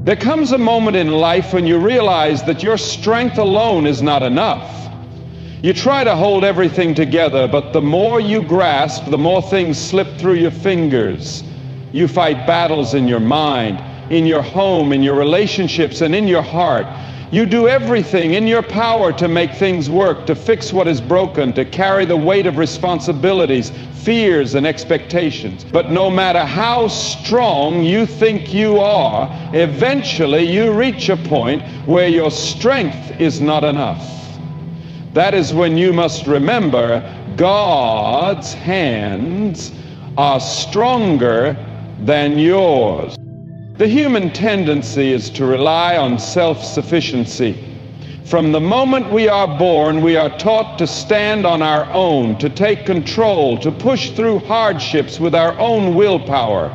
There comes a moment in life when you realize that your strength alone is not enough. You try to hold everything together, but the more you grasp, the more things slip through your fingers. You fight battles in your mind, in your home, in your relationships, and in your heart. You do everything in your power to make things work, to fix what is broken, to carry the weight of responsibilities, fears, and expectations. But no matter how strong you think you are, eventually you reach a point where your strength is not enough. That is when you must remember God's hands are stronger than yours. The human tendency is to rely on self-sufficiency. From the moment we are born, we are taught to stand on our own, to take control, to push through hardships with our own willpower.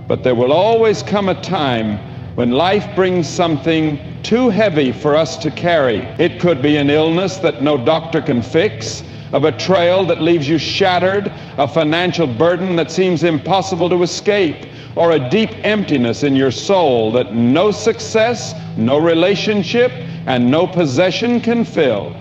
But there will always come a time when life brings something too heavy for us to carry. It could be an illness that no doctor can fix, a betrayal that leaves you shattered, a financial burden that seems impossible to escape, or a deep emptiness in your soul that no success, no relationship, and no possession can fill.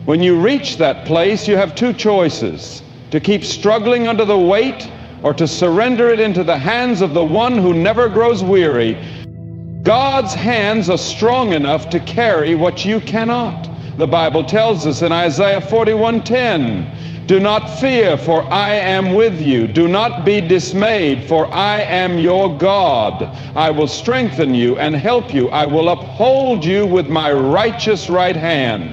When you reach that place, you have two choices: to keep struggling under the weight, or to surrender it into the hands of the one who never grows weary. God's hands are strong enough to carry what you cannot. The Bible tells us in Isaiah 41:10, "Do not fear, for I am with you. Do not be dismayed, for I am your God. I will strengthen you and help you. I will uphold you with my righteous right hand."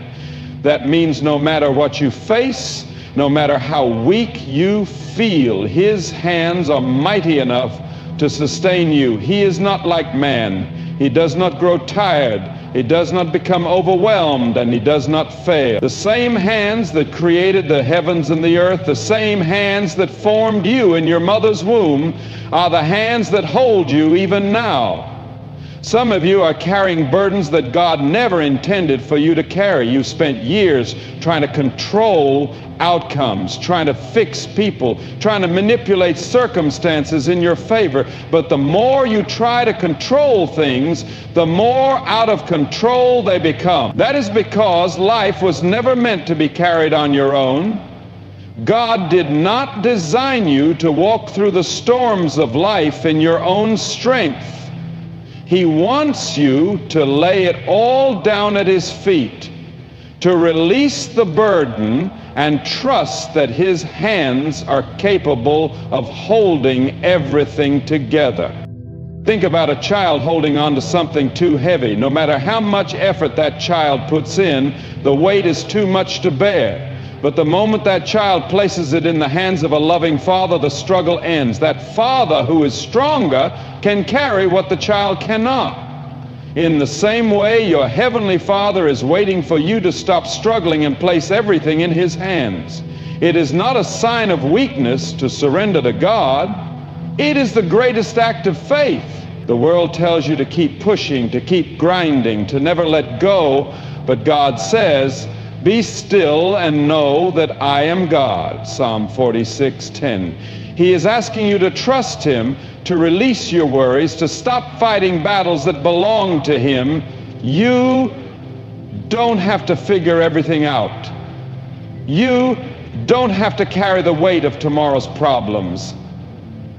That means no matter what you face, no matter how weak you feel, His hands are mighty enough to sustain you. He is not like man. He does not grow tired. He does not become overwhelmed, and He does not fail. The same hands that created the heavens and the earth, the same hands that formed you in your mother's womb, are the hands that hold you even now. Some of you are carrying burdens that God never intended for you to carry. You spent years trying to control outcomes, trying to fix people, trying to manipulate circumstances in your favor. But the more you try to control things, the more out of control they become. That is because life was never meant to be carried on your own. God did not design you to walk through the storms of life in your own strength. He wants you to lay it all down at His feet, to release the burden and trust that His hands are capable of holding everything together. Think about a child holding on to something too heavy. No matter how much effort that child puts in, the weight is too much to bear. But the moment that child places it in the hands of a loving father, the struggle ends. That father who is stronger can carry what the child cannot. In the same way, your heavenly Father is waiting for you to stop struggling and place everything in His hands. It is not a sign of weakness to surrender to God. It is the greatest act of faith. The world tells you to keep pushing, to keep grinding, to never let go. But God says, "Be still and know that I am God." Psalm 46:10. He is asking you to trust Him, to release your worries, to stop fighting battles that belong to Him. You don't have to figure everything out. You don't have to carry the weight of tomorrow's problems.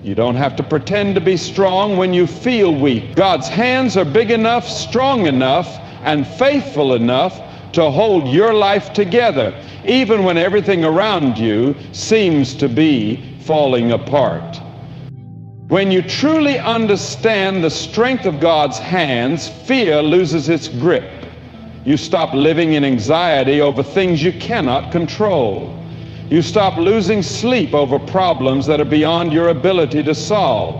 You don't have to pretend to be strong when you feel weak. God's hands are big enough, strong enough, and faithful enough to hold your life together, even when everything around you seems to be falling apart. When you truly understand the strength of God's hands, fear loses its grip. You stop living in anxiety over things you cannot control. You stop losing sleep over problems that are beyond your ability to solve.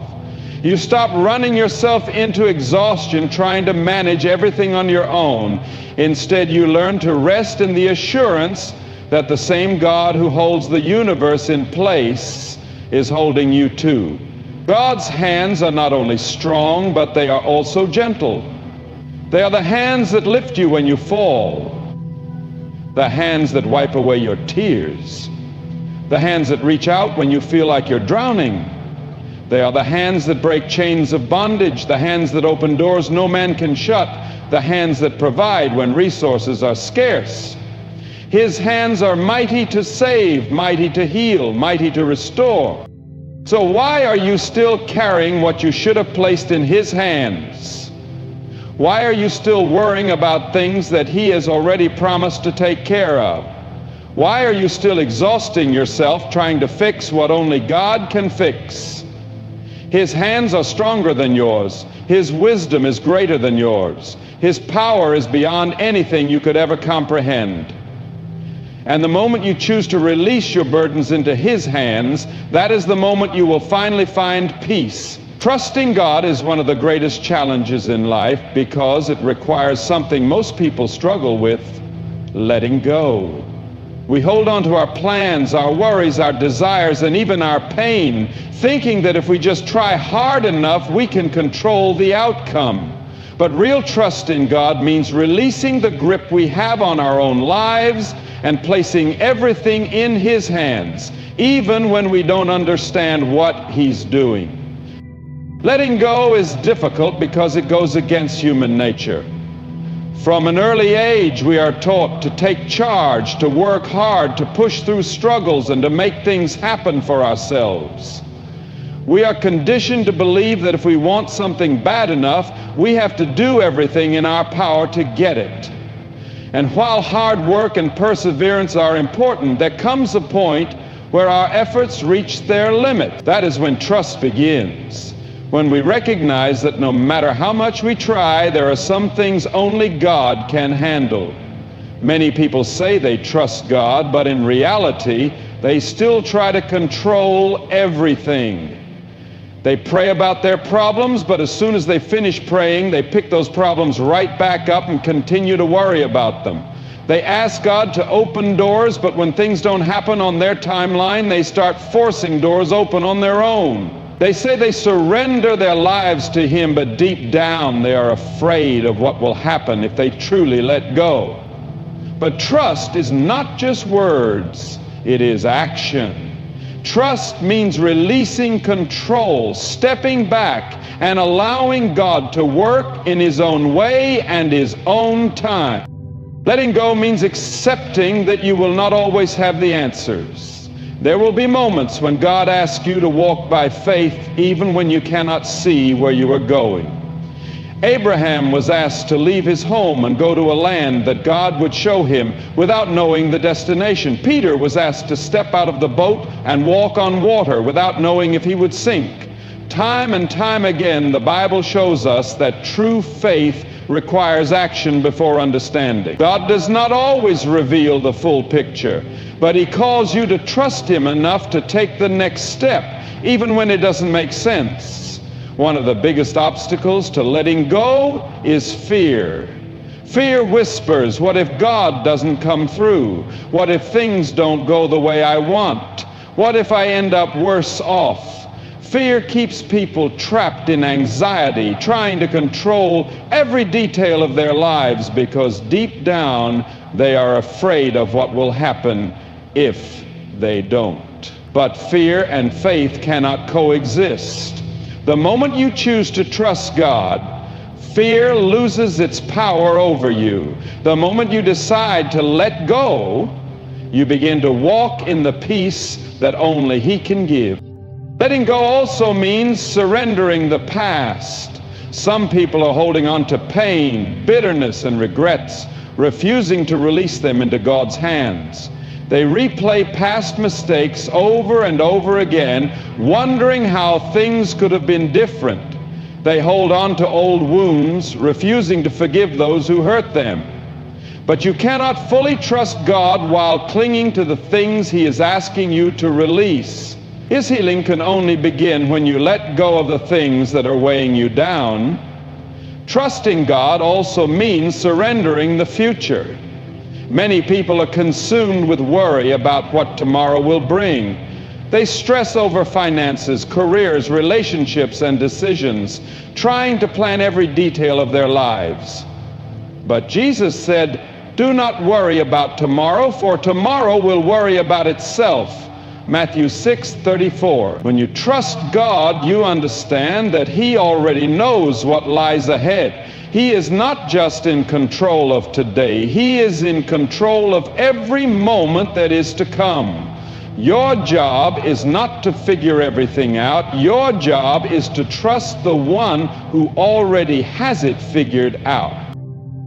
You stop running yourself into exhaustion trying to manage everything on your own. Instead, you learn to rest in the assurance that the same God who holds the universe in place is holding you too. God's hands are not only strong, but they are also gentle. They are the hands that lift you when you fall, the hands that wipe away your tears, the hands that reach out when you feel like you're drowning, They are the hands that break chains of bondage, the hands that open doors no man can shut, the hands that provide when resources are scarce. His hands are mighty to save, mighty to heal, mighty to restore. So why are you still carrying what you should have placed in His hands? Why are you still worrying about things that He has already promised to take care of? Why are you still exhausting yourself trying to fix what only God can fix? His hands are stronger than yours. His wisdom is greater than yours. His power is beyond anything you could ever comprehend. And the moment you choose to release your burdens into His hands, that is the moment you will finally find peace. Trusting God is one of the greatest challenges in life because it requires something most people struggle with: letting go. We hold on to our plans, our worries, our desires, and even our pain, thinking that if we just try hard enough, we can control the outcome. But real trust in God means releasing the grip we have on our own lives and placing everything in His hands, even when we don't understand what He's doing. Letting go is difficult because it goes against human nature. From an early age, we are taught to take charge, to work hard, to push through struggles, and to make things happen for ourselves. We are conditioned to believe that if we want something bad enough, we have to do everything in our power to get it. And while hard work and perseverance are important, there comes a point where our efforts reach their limit. That is when trust begins. When we recognize that no matter how much we try, there are some things only God can handle. Many people say they trust God, but in reality, they still try to control everything. They pray about their problems, but as soon as they finish praying, they pick those problems right back up and continue to worry about them. They ask God to open doors, but when things don't happen on their timeline, they start forcing doors open on their own. They say they surrender their lives to Him, but deep down they are afraid of what will happen if they truly let go. But trust is not just words, it is action. Trust means releasing control, stepping back, and allowing God to work in His own way and His own time. Letting go means accepting that you will not always have the answers. There will be moments when God asks you to walk by faith even when you cannot see where you are going. Abraham was asked to leave his home and go to a land that God would show him without knowing the destination. Peter was asked to step out of the boat and walk on water without knowing if he would sink. Time and time again, the Bible shows us that true faith requires action before understanding. God does not always reveal the full picture, but He calls you to trust Him enough to take the next step, even when it doesn't make sense. One of the biggest obstacles to letting go is fear. Fear whispers, what if God doesn't come through? What if things don't go the way I want? What if I end up worse off? Fear keeps people trapped in anxiety, trying to control every detail of their lives because deep down they are afraid of what will happen if they don't. But fear and faith cannot coexist. The moment you choose to trust God, fear loses its power over you. The moment you decide to let go, you begin to walk in the peace that only He can give. Letting go also means surrendering the past. Some people are holding on to pain, bitterness, and regrets, refusing to release them into God's hands. They replay past mistakes over and over again, wondering how things could have been different. They hold on to old wounds, refusing to forgive those who hurt them. But you cannot fully trust God while clinging to the things He is asking you to release. His healing can only begin when you let go of the things that are weighing you down. Trusting God also means surrendering the future. Many people are consumed with worry about what tomorrow will bring. They stress over finances, careers, relationships, and decisions, trying to plan every detail of their lives. But Jesus said, "Do not worry about tomorrow, for tomorrow will worry about itself. Matthew 6:34. When you trust God, you understand that He already knows what lies ahead. He is not just in control of today. He is in control of every moment that is to come. Your job is not to figure everything out. Your job is to trust the one who already has it figured out.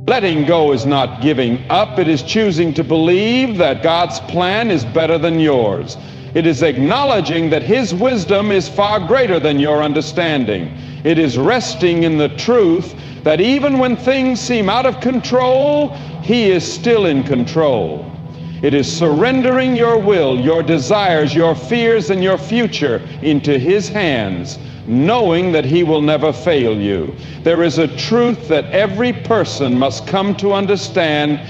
Letting go is not giving up. It is choosing to believe that God's plan is better than yours. It is acknowledging that His wisdom is far greater than your understanding. It is resting in the truth that even when things seem out of control, He is still in control. It is surrendering your will, your desires, your fears, and your future into His hands, knowing that He will never fail you. There is a truth that every person must come to understand.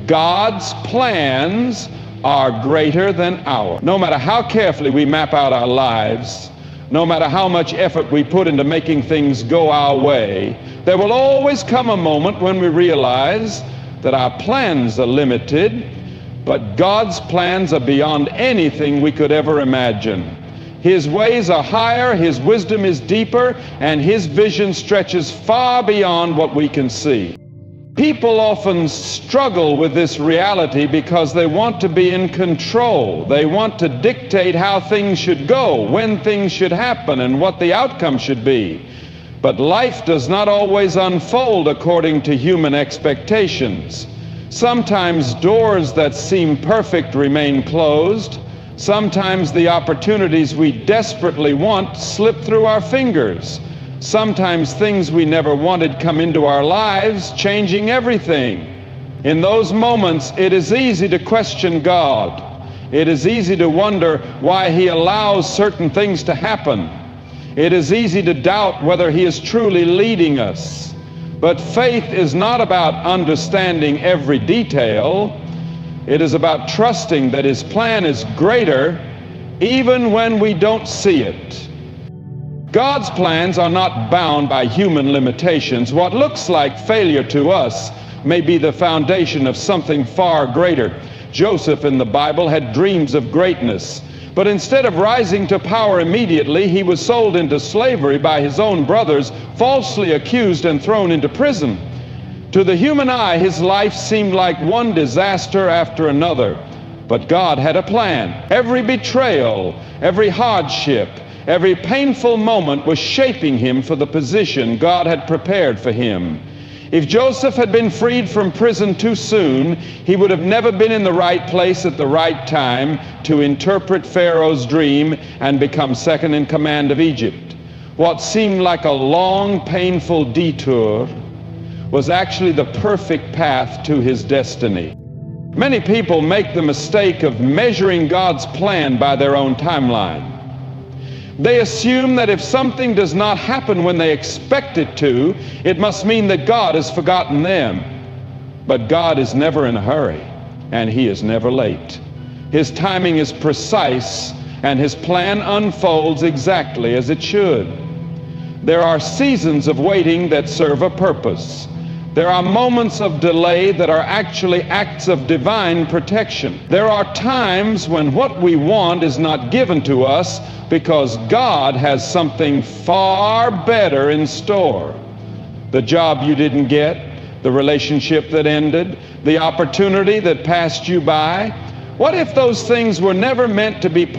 God's plans are greater than ours. No matter how carefully we map out our lives, no matter how much effort we put into making things go our way, there will always come a moment when we realize that our plans are limited, but God's plans are beyond anything we could ever imagine. His ways are higher, His wisdom is deeper, and His vision stretches far beyond what we can see. People often struggle with this reality because they want to be in control. They want to dictate how things should go, when things should happen, and what the outcome should be. But life does not always unfold according to human expectations. Sometimes doors that seem perfect remain closed. Sometimes the opportunities we desperately want slip through our fingers. Sometimes things we never wanted come into our lives, changing everything. In those moments, it is easy to question God. It is easy to wonder why He allows certain things to happen. It is easy to doubt whether He is truly leading us. But faith is not about understanding every detail. It is about trusting that His plan is greater even when we don't see it. God's plans are not bound by human limitations. What looks like failure to us may be the foundation of something far greater. Joseph in the Bible had dreams of greatness, but instead of rising to power immediately, he was sold into slavery by his own brothers, falsely accused and thrown into prison. To the human eye, his life seemed like one disaster after another, but God had a plan. Every betrayal, every hardship, every painful moment was shaping him for the position God had prepared for him. If Joseph had been freed from prison too soon, he would have never been in the right place at the right time to interpret Pharaoh's dream and become second in command of Egypt. What seemed like a long, painful detour was actually the perfect path to his destiny. Many people make the mistake of measuring God's plan by their own timeline. They assume that if something does not happen when they expect it to, it must mean that God has forgotten them. But God is never in a hurry, and He is never late. His timing is precise, and His plan unfolds exactly as it should. There are seasons of waiting that serve a purpose. There are moments of delay that are actually acts of divine protection. There are times when what we want is not given to us because God has something far better in store. The job you didn't get, the relationship that ended, the opportunity that passed you by. What if those things were never meant to be part